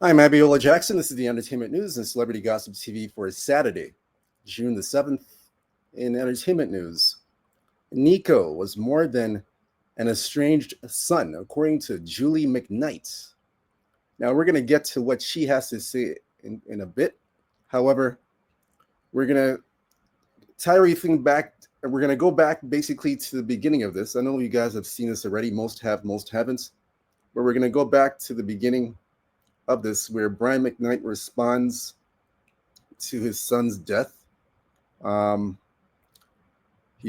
I'm Abiola Jackson. This is the Entertainment News and Celebrity Gossip TV for Saturday, June the 7th. In entertainment news, Nico was more than an estranged son, according to Julie McKnight. Now, we're going to get to what she has to say in a bit. However, we're going to tie everything back. We're going to go back basically to the beginning of this. I know you guys have seen this already. Most have, most haven't. But we're going to go back to the beginning of this, where Brian McKnight responds to his son's death. He's going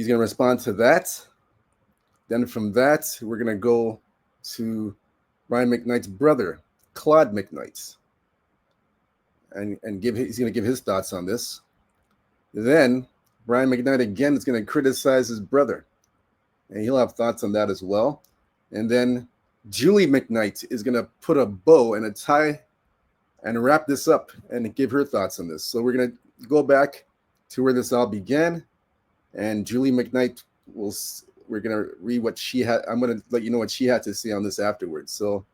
to respond to that. Then from that, we're going to go to Brian McKnight's brother, Claude McKnight, and he's going to give his thoughts on this. Then Brian McKnight again is going to criticize his brother, and he'll have thoughts on that as well. And then Julie McKnight is going to put a bow and a tie and wrap this up and give her thoughts on this. So we're going to go back to where this all began, and Julie McKnight we're going to read what she had. I'm going to let you know what she had to say on this afterwards. So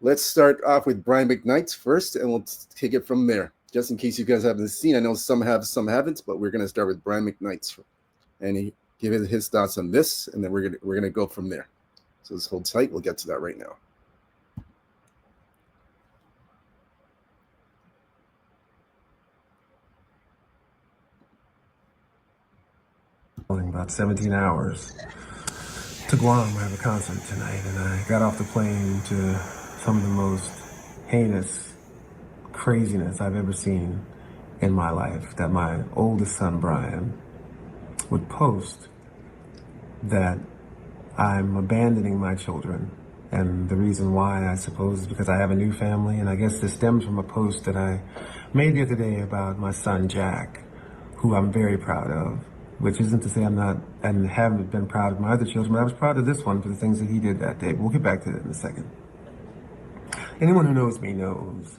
let's start off with Brian McKnight first, and we'll take it from there. Just in case you guys haven't seen, I know some have, some haven't, but we're going to start with Brian McKnight, and he give his thoughts on this, and then we're going to go from there. So just hold tight. We'll get to that right now. About 17 hours to Guam. I have a concert tonight, and I got off the plane to some of the most heinous craziness I've ever seen in my life. That my oldest son, Brian, would post that I'm abandoning my children. And the reason why, I suppose, is because I have a new family. And I guess this stems from a post that I made the other day about my son, Jack, who I'm very proud of. Which isn't to say I'm not and haven't been proud of my other children, but I was proud of this one for the things that he did that day. But we'll get back to that in a second. Anyone who knows me knows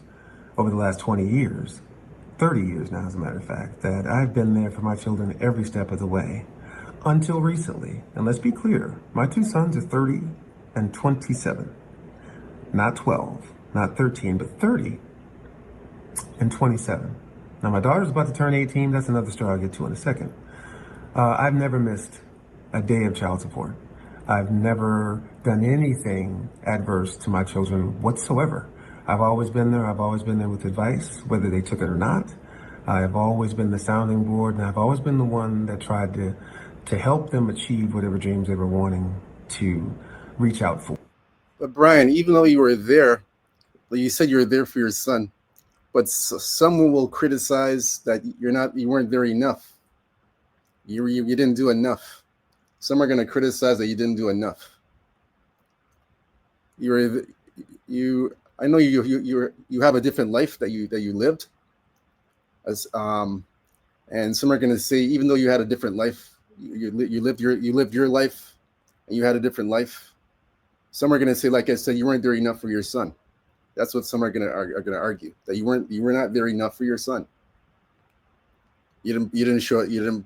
over the last 20 years, 30 years now as a matter of fact, that I've been there for my children every step of the way. Until recently, and let's be clear, my two sons are 30 and 27. Not 12, not 13, but 30 and 27. Now my daughter's about to turn 18, that's another story I'll get to in a second. I've never missed a day of child support. I've never done anything adverse to my children whatsoever. I've always been there. I've always been there with advice, whether they took it or not. I've always been the sounding board, and I've always been the one that tried to help them achieve whatever dreams they were wanting to reach out for. But Brian, even though you were there, you said you were there for your son, but someone will criticize that you weren't there enough. You didn't do enough. Some are going to criticize that you didn't do enough. I know you have a different life that you lived, and some are going to say, even though you had a different life, you lived your life, and you had a different life. Some are going to say, like I said, you weren't there enough for your son. That's what some are going to argue, that you were not there enough for your son. You didn't show it. You didn't.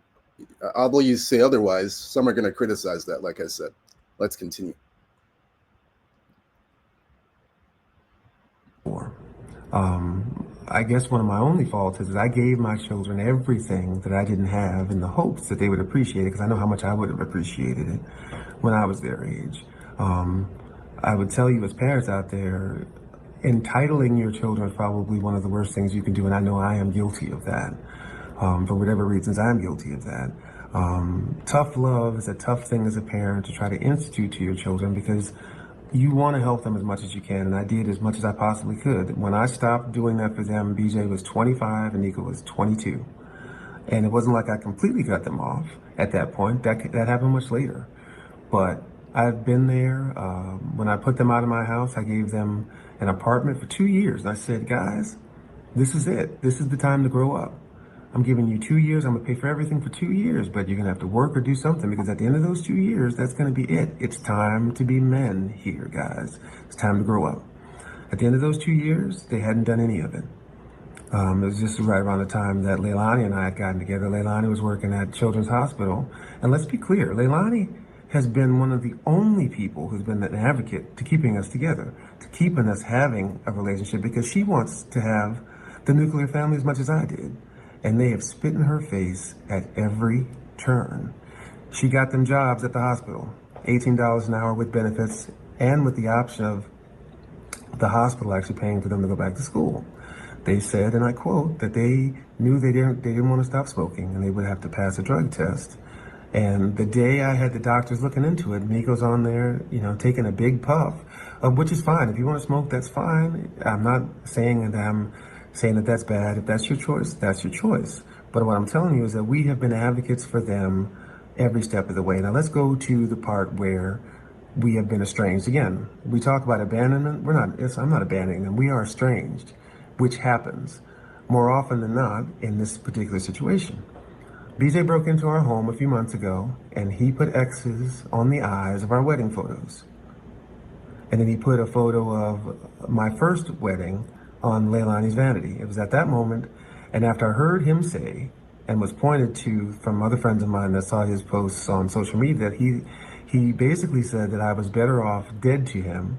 Although you say otherwise, some are going to criticize that, like I said. Let's continue. I guess one of my only faults is that I gave my children everything that I didn't have in the hopes that they would appreciate it, because I know how much I would have appreciated it when I was their age. I would tell you, as parents out there, entitling your children is probably one of the worst things you can do, and I know I am guilty of that. For whatever reasons, I'm guilty of that. Tough love is a tough thing as a parent to try to institute to your children, because you want to help them as much as you can, and I did as much as I possibly could. When I stopped doing that for them, BJ was 25 and Nico was 22. And it wasn't like I completely cut them off at that point. That happened much later. But I've been there. When I put them out of my house, I gave them an apartment for 2 years. And I said, guys, this is it. This is the time to grow up. I'm giving you 2 years. I'm going to pay for everything for 2 years, but you're going to have to work or do something, because at the end of those 2 years, that's going to be it. It's time to be men here, guys. It's time to grow up. At the end of those 2 years, they hadn't done any of it. It was just right around the time that Leilani and I had gotten together. Leilani was working at Children's Hospital. And let's be clear, Leilani has been one of the only people who's been an advocate to keeping us together, to keeping us having a relationship, because she wants to have the nuclear family as much as I did. And they have spit in her face at every turn. She got them jobs at the hospital, $18 an hour with benefits and with the option of the hospital actually paying for them to go back to school. They said, and I quote, that they knew they didn't want to stop smoking and they would have to pass a drug test. And the day I had the doctors looking into it, Nico's on there, taking a big puff, which is fine. If you want to smoke, that's fine. I'm not saying that that's bad. If that's your choice, that's your choice. But what I'm telling you is that we have been advocates for them every step of the way. Now let's go to the part where we have been estranged. Again, we talk about abandonment. I'm not abandoning them. We are estranged, which happens more often than not in this particular situation. BJ broke into our home a few months ago, and he put X's on the eyes of our wedding photos. And then he put a photo of my first wedding on Leilani's vanity. It was at that moment, and after I heard him say, and was pointed to from other friends of mine that saw his posts on social media, that he basically said that I was better off dead to him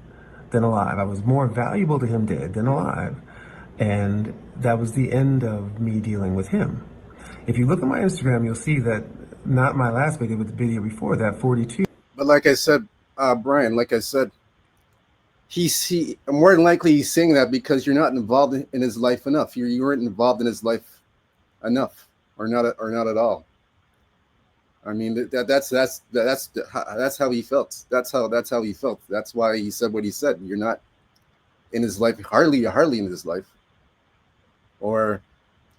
than alive. I was more valuable to him dead than alive. And that was the end of me dealing with him. If you look at my Instagram, you'll see that not my last video, but the video before that, 42. But like I said, Brian, he more than likely he's saying that because you're not involved in his life enough. You weren't involved in his life enough, or not at all. I mean, that's how he felt. That's how he felt. That's why he said what he said. You're not in his life, hardly in his life, or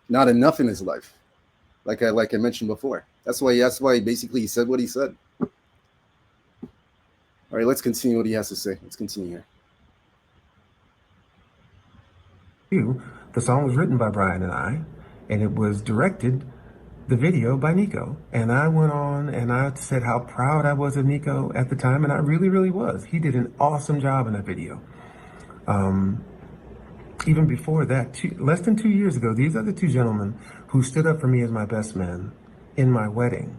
not enough in his life. Like I mentioned before. That's why basically he said what he said. All right, let's continue what he has to say. Let's continue here. The song was written by Brian and I, and it was directed, the video, by Nico. And I went on and I said how proud I was of Nico at the time, and I really, really was. He did an awesome job in that video. Even before that, less than 2 years ago, these are the two gentlemen who stood up for me as my best man in my wedding.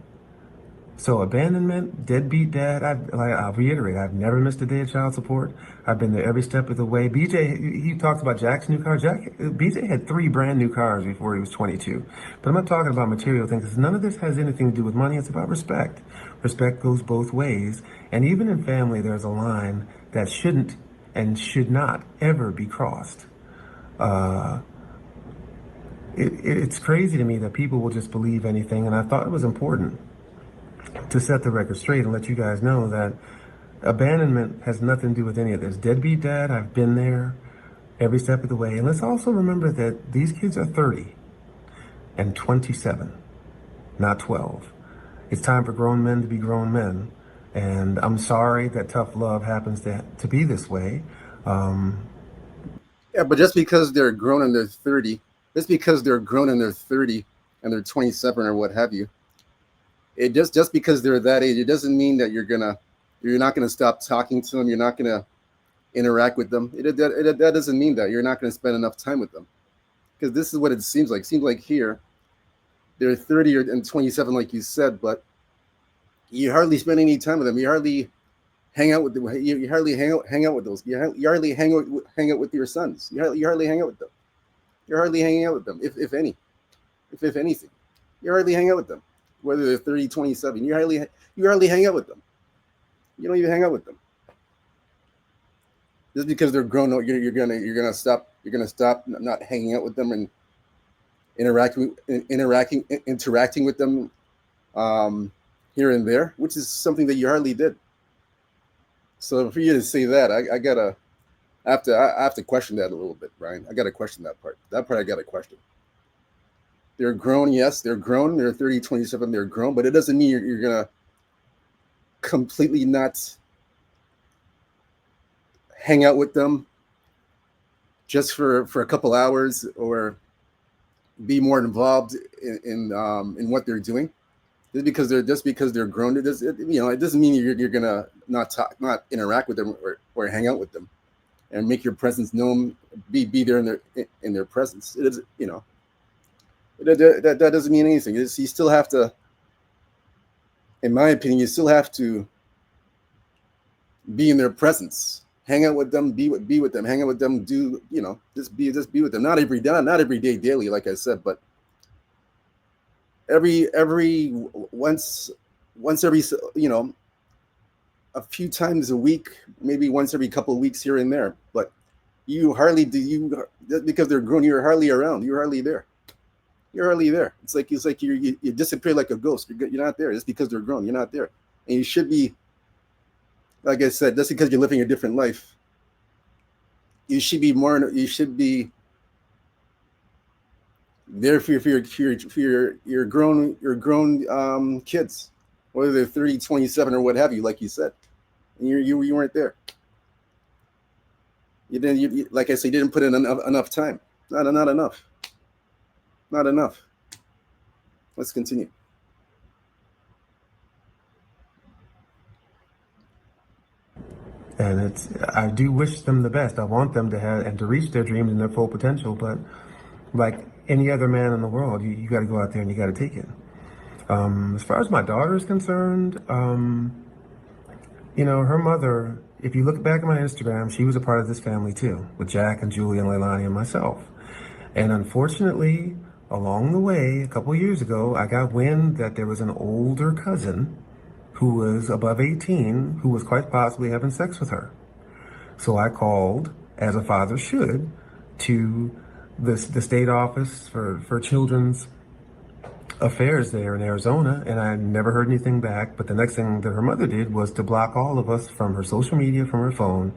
So abandonment, deadbeat dad, I'll reiterate, I've never missed a day of child support. I've been there every step of the way. BJ, he talked about Jack's new car. BJ had 3 brand new cars before he was 22. But I'm not talking about material things, because none of this has anything to do with money. It's about respect. Respect goes both ways. And even in family, there's a line that shouldn't and should not ever be crossed. It's crazy to me that people will just believe anything, and I thought it was important to set the record straight and let you guys know that abandonment has nothing to do with any of this. Deadbeat dad, I've been there every step of the way. And let's also remember that these kids are 30 and 27, not 12. It's time for grown men to be grown men. And I'm sorry that tough love happens to be this way. Yeah, but just because they're grown and they're 30, just because they're grown and they're 30 and they're 27 or what have you, it just because they're that age, it doesn't mean that you're not gonna stop talking to them. You're not gonna interact with them. That doesn't mean that you're not gonna spend enough time with them, because this is what it seems like. It seems like here they're 30 and 27, like you said, but you hardly spend any time with them. You hardly hang out with them. You hardly hang out with those. You hardly hang out with your sons. You hardly hang out with them. You're hardly hanging out with them, if anything. You hardly hang out with them. Whether they're 30, 27, you hardly hang out with them. You don't even hang out with them. Just because they're grown, you're gonna stop not hanging out with them and interacting with them here and there, which is something that you hardly did. So for you to say that, I have to question that a little bit, Brian. I got to question that part. That part I got to question. They're grown, yes, they're grown. They're 30, 27, they're grown, but it doesn't mean you're going to completely not hang out with them just for a couple hours, or be more involved in what they're doing. Just because they're grown, it doesn't mean you're going to not interact with them or hang out with them and make your presence known, be there in their presence. It is, that doesn't mean anything. You still have to, in my opinion, you still have to be in their presence, hang out with them, be with them, hang out with them, do just be with them. Not every day, daily, like I said, but every once every a few times a week, maybe once every couple of weeks here and there. But you hardly do you because they're grown. You're hardly around. You're hardly there. You're hardly there. It's like you disappear like a ghost. You're not there. It's because they're grown. You're not there, and you should be. Like I said, just because you're living a different life, you should be more. You should be there for your grown kids, whether they're 30, 27, or what have you. Like you said, and you weren't there. You didn't. Like I said, you didn't put in enough time. Not enough. Not enough. Let's continue. And I do wish them the best. I want them to have and to reach their dreams and their full potential. But like any other man in the world, you got to go out there and you got to take it. As far as my daughter is concerned, her mother, if you look back at my Instagram, she was a part of this family too, with Jack and Julie and Leilani and myself. And unfortunately, along the way, a couple of years ago, I got wind that there was an older cousin who was above 18 who was quite possibly having sex with her. So I called, as a father should, to the state office for children's affairs there in Arizona, and I never heard anything back. But the next thing that her mother did was to block all of us from her social media, from her phone,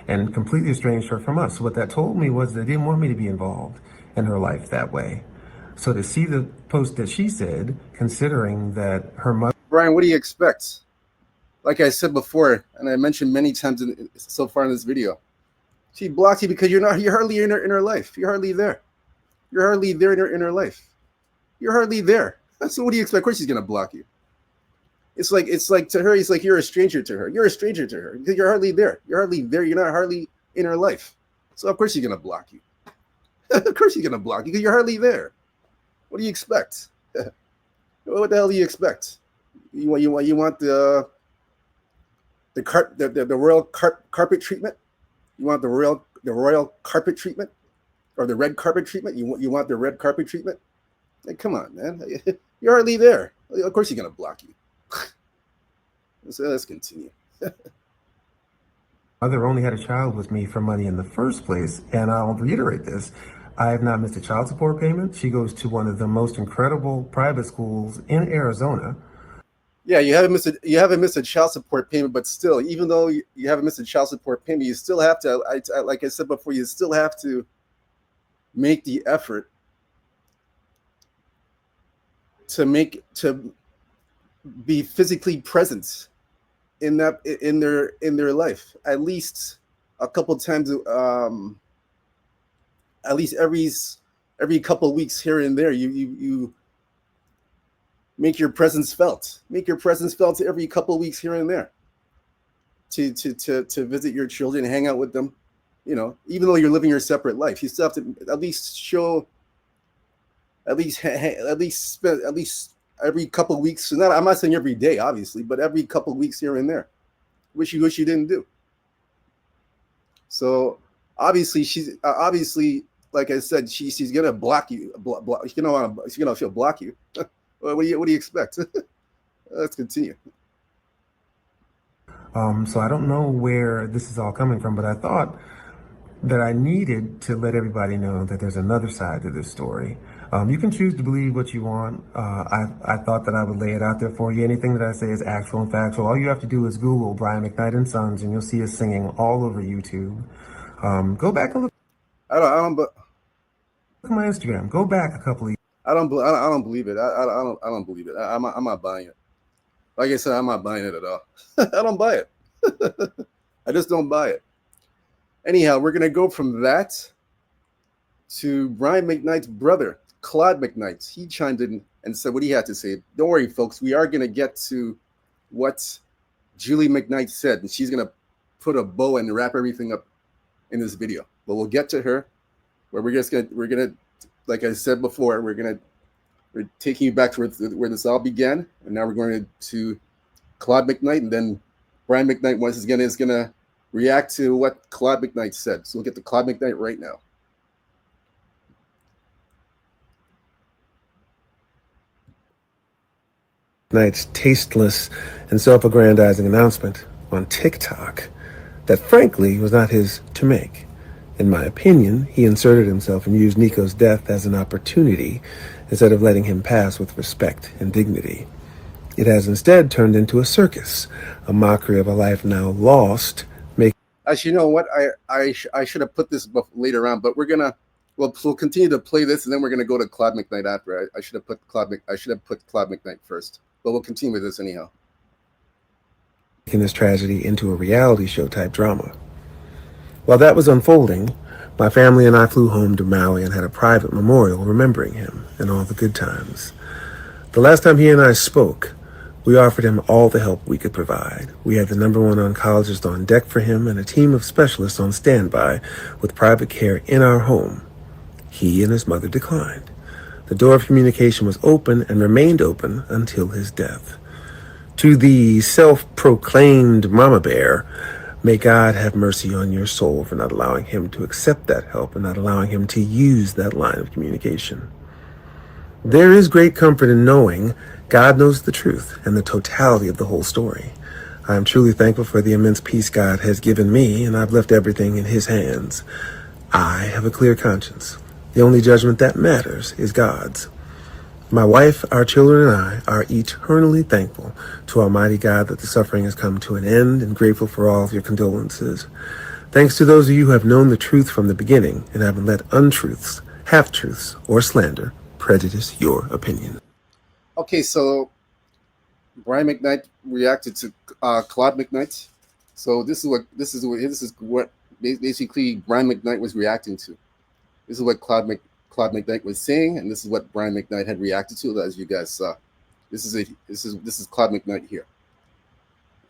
and completely estranged her from us. So what that told me was they didn't want me to be involved in her life that way. So to see the post that she said, considering that her mother... Brian, what do you expect? Like I said before, and I mentioned many times so far in this video, she blocked you because you're hardly in her life. You're hardly there. You're hardly there in her life. You're hardly there. So what do you expect? Of course she's gonna block you. It's like to her, it's like you're a stranger to her. You're a stranger to her because you're hardly there. You're hardly there. You're not hardly in her life. So of course she's gonna block you. Of course she's gonna block you because you're hardly there. What do you expect? What the hell do you expect? You want the royal carpet treatment? You want the royal carpet treatment, or the red carpet treatment? You want the red carpet treatment? Like, come on, man. You're hardly there. Of course, you're gonna block you. So let's continue. Mother only had a child with me for money in the first place, and I'll reiterate this. I have not missed a child support payment. She goes to one of the most incredible private schools in Arizona. Yeah, you haven't missed a child support payment, but still, even though you haven't missed a child support payment, you still have to. Like I said before, you still have to make the effort to be physically present in their life at least a couple times, at least every couple of weeks here and there. You make your presence felt. Make your presence felt every couple of weeks here and there. To visit your children, hang out with them. Even though you're living your separate life, you still have to at least show. At least every couple of weeks. I'm not saying every day, obviously, but every couple of weeks here and there, which you didn't do. So obviously she's like I said, she's gonna block you. She's gonna block you. What do you expect? Let's continue. So I don't know where this is all coming from, but I thought that I needed to let everybody know that there's another side to this story. You can choose to believe what you want. I thought that I would lay it out there for you. Anything that I say is actual and factual. All you have to do is Google Brian McKnight and Sons, and you'll see us singing all over YouTube. Go back and look. Look at my Instagram. Go back a couple of years. I don't believe it. I don't believe it. I'm not buying it. Like I said, I'm not buying it at all. I don't buy it. I just don't buy it. Anyhow, we're gonna go from that to Brian McKnight's brother, Claude McKnight. He chimed in and said what he had to say. Don't worry, folks. We are gonna get to what Julie McKnight said, and she's gonna put a bow and wrap everything up in this video. But we'll get to her. Where we're gonna, like I said before, we're taking you back to where this all began, and now we're going to Claude McKnight and then Brian McKnight once again is going to react to what Claude McKnight said. So we'll get to Claude McKnight right now. McKnight's tasteless and self-aggrandizing announcement on TikTok that frankly was not his to make. In my opinion, he inserted himself and used Nico's death as an opportunity instead of letting him pass with respect and dignity. It has instead turned into a circus, a mockery of a life now lost. Actually, you know what? I should have put this later on, but we'll continue to play this, and then we're gonna go to Claude McKnight after. I should have put Claude McKnight first, but we'll continue with this anyhow. Making this tragedy into a reality show type drama. While that was unfolding, my family and I flew home to Maui and had a private memorial remembering him and all the good times. The last time he and I spoke, we offered him all the help we could provide. We had the #1 oncologist on deck for him and a team of specialists on standby with private care in our home. He and his mother declined. The door of communication was open and remained open until his death. To the self-proclaimed mama bear, may God have mercy on your soul for not allowing him to accept that help and not allowing him to use that line of communication. There is great comfort in knowing God knows the truth and the totality of the whole story. I am truly thankful for the immense peace God has given me, and I've left everything in his hands. I have a clear conscience. The only judgment that matters is God's. My wife, our children, and I are eternally thankful to Almighty God that the suffering has come to an end and grateful for all of your condolences. Thanks to those of you who have known the truth from the beginning and haven't let untruths, half-truths, or slander prejudice your opinion. Okay, so Brian McKnight reacted to Claude McKnight. So this is what basically Brian McKnight was reacting to. This is what Claude McKnight was saying, and this is what Brian McKnight had reacted to, as you guys saw. This is Claude McKnight here.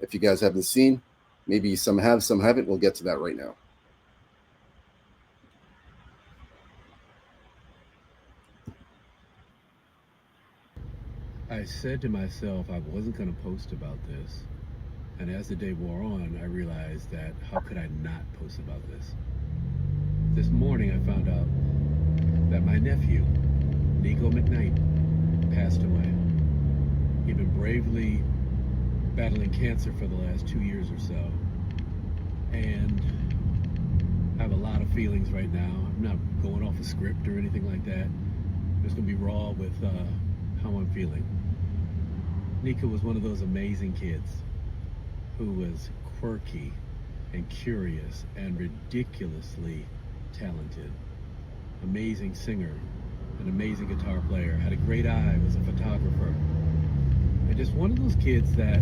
If you guys haven't seen, maybe some have, some haven't. We'll get to that right now. I said to myself I wasn't going to post about this, and as the day wore on, I realized that how could I not post about this? This morning I found out that my nephew, Nico McKnight, passed away. He'd been bravely battling cancer for the last 2 years or so, and I have a lot of feelings right now. I'm not going off a script or anything like that. I'm just going to be raw with how I'm feeling. Nico was one of those amazing kids who was quirky and curious and ridiculously talented. Amazing singer, an amazing guitar player, had a great eye, was a photographer. And just one of those kids that,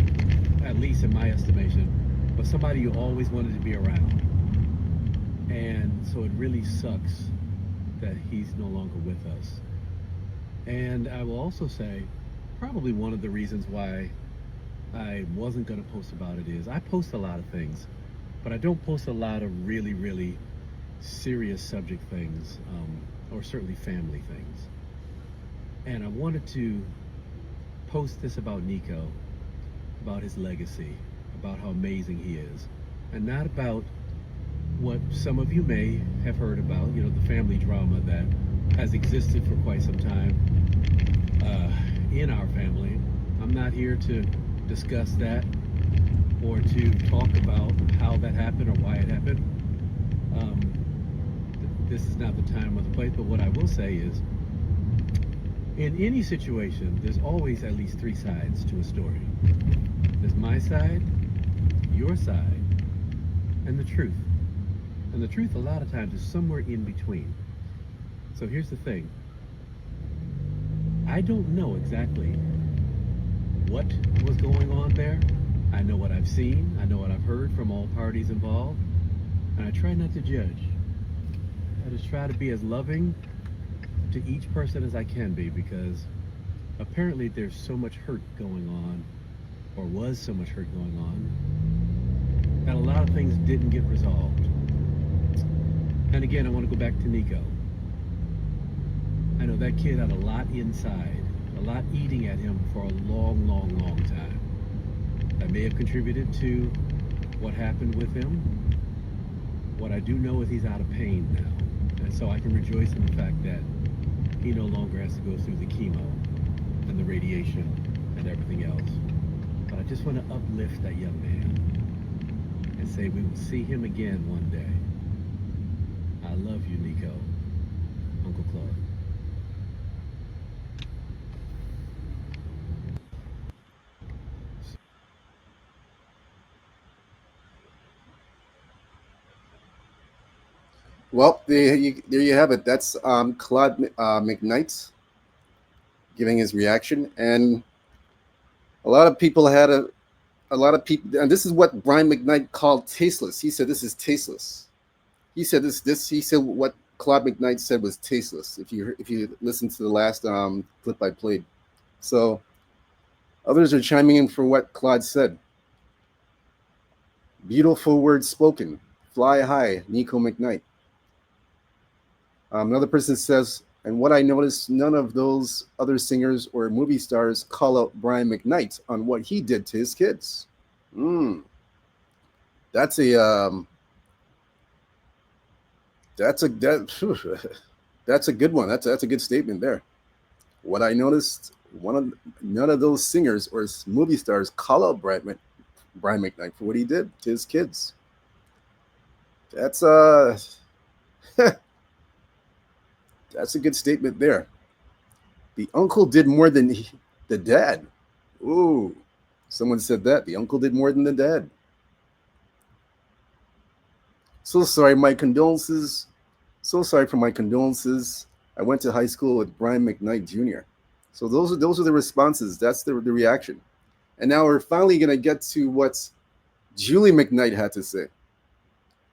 at least in my estimation, was somebody you always wanted to be around. And so it really sucks that he's no longer with us. And I will also say, probably one of the reasons why I wasn't going to post about it is I post a lot of things, but I don't post a lot of really, really serious subject things, or certainly family things. And I wanted to post this about Nico, about his legacy, about how amazing he is, and not about what some of you may have heard about, the family drama that has existed for quite some time in our family. I'm not here to discuss that or to talk about how that happened or why it happened. This is not the time or the place, but what I will say is, in any situation, there's always at least 3 sides to a story. There's my side, your side, and the truth. And the truth a lot of times is somewhere in between. So here's the thing. I don't know exactly what was going on there. I know what I've seen. I know what I've heard from all parties involved. And I try not to judge. I just try to be as loving to each person as I can be, because apparently there's so much hurt going on, or was so much hurt going on, that a lot of things didn't get resolved. And again, I want to go back to Nico. I know that kid had a lot inside, a lot eating at him for a long, long, long time. That may have contributed to what happened with him. What I do know is he's out of pain now. And so I can rejoice in the fact that he no longer has to go through the chemo and the radiation and everything else. But I just want to uplift that young man and say we will see him again one day. I love you, Nico. Uncle Claude. Well, there you have it. That's Claude McKnight giving his reaction, and a lot of people and this is what Brian McKnight called tasteless. He said this is tasteless. He said he said what Claude McKnight said was tasteless. If you listen to the last clip I played, so others are chiming in for what Claude said. Beautiful words spoken. Fly high, Nico McKnight. Another person says, and what I noticed, none of those other singers or movie stars call out Brian McKnight on what he did to his kids. That's a that's a good one. That's a good statement there. What I noticed, none of those singers or movie stars call out Brian McKnight for what he did to his kids. That's that's a good statement there. The uncle did more than the dad. Ooh, someone said that. The uncle did more than the dad. So sorry, my condolences. So sorry for my condolences. I went to high school with Brian McKnight Jr. So those are the responses. That's the reaction. And now we're finally going to get to what Julie McKnight had to say.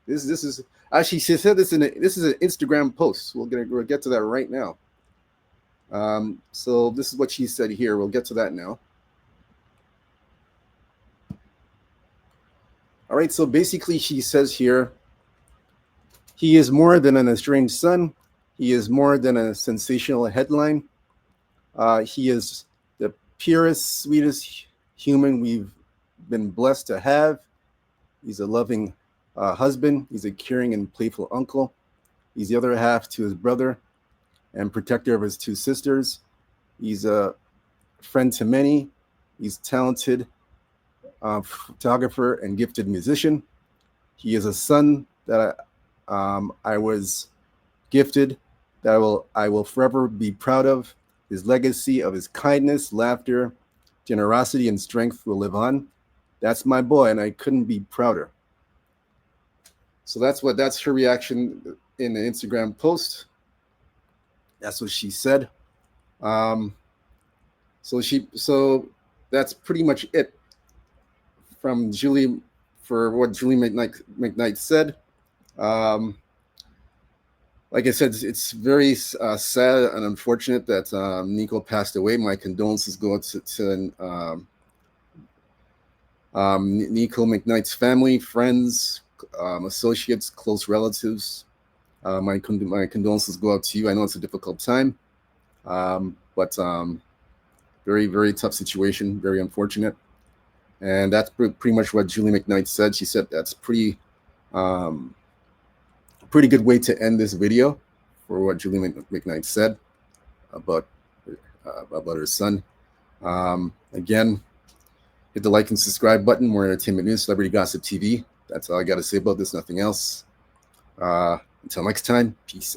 This is actually, she said this this is an Instagram post. We'll get to that right now. So this is what she said here. We'll get to that now. All right. So basically, she says here, he is more than an estranged son. He is more than a sensational headline. He is the purest, sweetest human we've been blessed to have. He's a loving husband. He's a caring and playful uncle. He's the other half to his brother and protector of his two sisters. He's a friend to many. He's talented photographer and gifted musician. He is a son that I was gifted, that I will forever be proud of. His legacy of his kindness, laughter, generosity, and strength will live on. That's my boy, and I couldn't be prouder. So that's her reaction in the Instagram post. That's what she said. So that's pretty much it from Julie for what Julie McKnight said. Like I said, it's very sad and unfortunate that Nico passed away. My condolences go out to Nico McKnight's family, friends, associates, close relatives. My condolences go out to you. I know it's a difficult time, but very, very tough situation, very unfortunate. And that's pretty much what Julie McKnight said. She said that's pretty good way to end this video for what Julie McKnight said about her son. Again, hit the like and subscribe button. More entertainment news, Celebrity Gossip TV. That's all I got to say about this, nothing else. Until next time, peace.